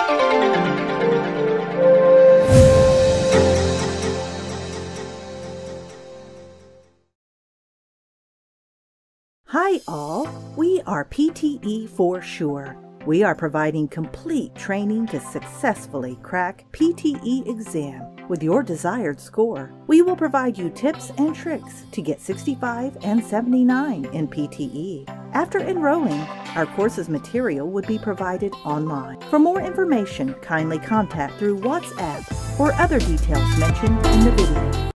Hi all, we are PTE for sure. We are providing complete training to successfully crack PTE exam with your desired score. We will provide you tips and tricks to get 65 and 79 in PTE. After enrolling, our course's material would be provided online. For more information, kindly contact through WhatsApp or other details mentioned in the video.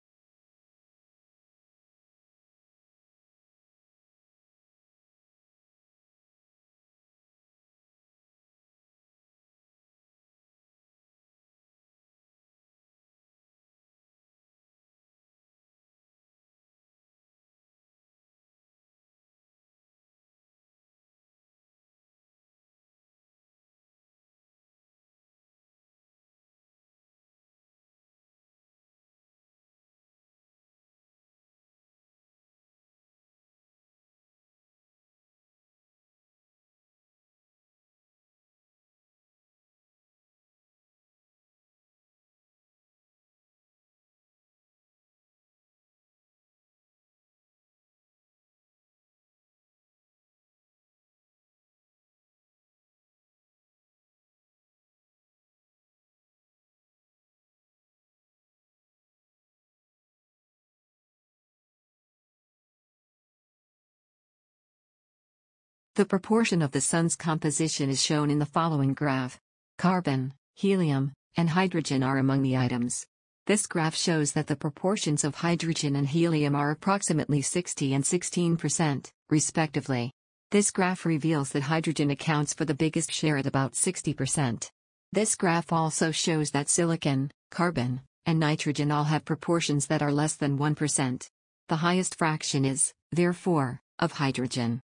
The proportion of the Sun's composition is shown in the following graph. Carbon, helium, and hydrogen are among the items. This graph shows that the proportions of hydrogen and helium are approximately 60 and 16%, respectively. This graph reveals that hydrogen accounts for the biggest share at about 60%. This graph also shows that silicon, carbon, and nitrogen all have proportions that are less than 1%. The highest fraction is, therefore, of hydrogen.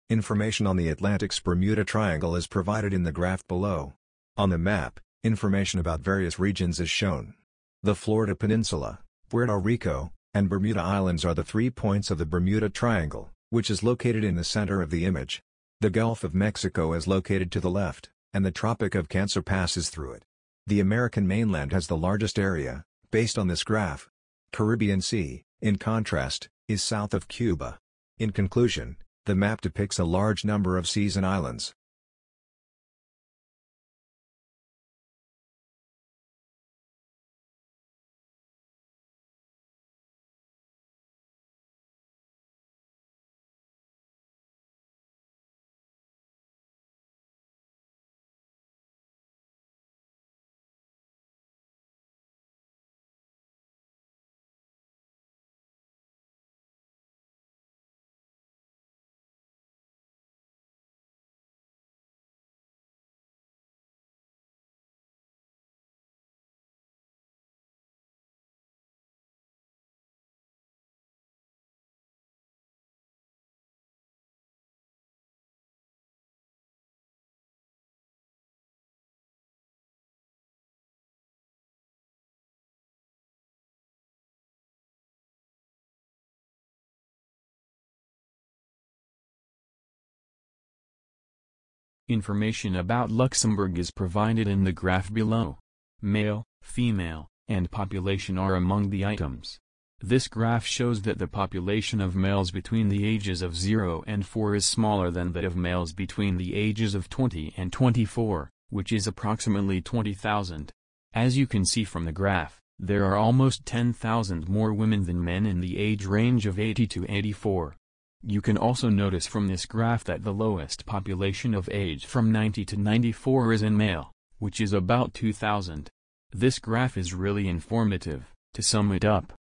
Information on the Atlantic's Bermuda Triangle is provided in the graph below. On the map, information about various regions is shown. The Florida Peninsula, Puerto Rico, and Bermuda Islands are the 3 points of the Bermuda Triangle, which is located in the center of the image. The Gulf of Mexico is located to the left, and the Tropic of Cancer passes through it. The American mainland has the largest area, based on this graph. Caribbean Sea, in contrast, is south of Cuba. In conclusion, the map depicts a large number of seas and islands. Information about Luxembourg is provided in the graph below. Male, female, and population are among the items. This graph shows that the population of males between the ages of 0 and 4 is smaller than that of males between the ages of 20 and 24, which is approximately 20,000. As you can see from the graph, there are almost 10,000 more women than men in the age range of 80 to 84. You can also notice from this graph that the lowest population of age from 90 to 94 is in male, which is about 2,000. This graph is really informative. To sum it up,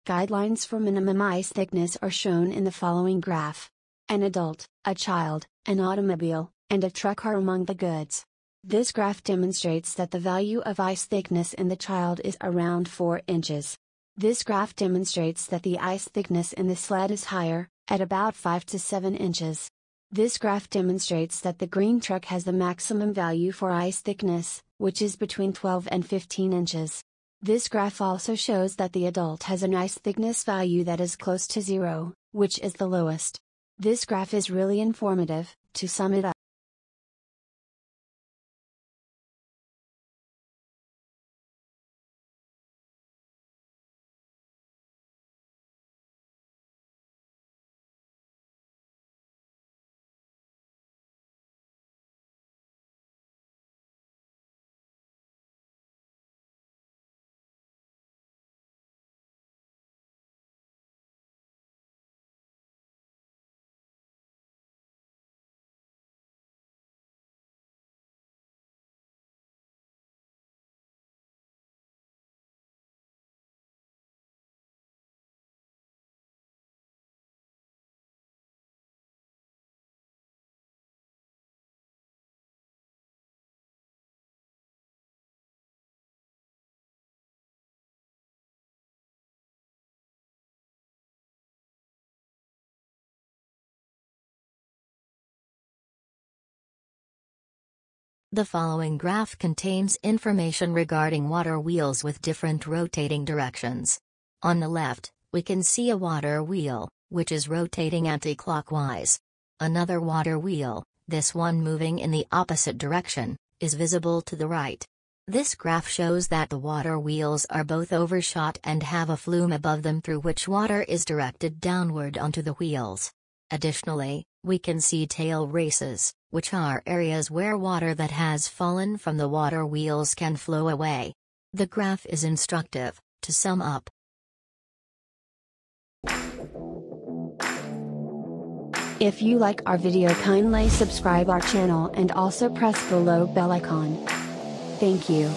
guidelines for minimum ice thickness are shown in the following graph. An adult, a child, an automobile, and a truck are among the goods. This graph demonstrates that the value of ice thickness in the child is around 4 inches. This graph demonstrates that the ice thickness in the sled is higher, at about 5 to 7 inches. This graph demonstrates that the green truck has the maximum value for ice thickness, which is between 12 and 15 inches. This graph also shows that the adult has an ice thickness value that is close to 0, which is the lowest. This graph is really informative. To sum it up, The following graph contains information regarding water wheels with different rotating directions. On the left, we can see a water wheel, which is rotating anti-clockwise. Another water wheel, this one moving in the opposite direction, is visible to the right. This graph shows that the water wheels are both overshot and have a flume above them through which water is directed downward onto the wheels. Additionally, we can see tail races, which are areas where water that has fallen from the water wheels can flow away. The graph is instructive. To sum up, if you like our video, kindly subscribe our channel and also press below bell icon. Thank you.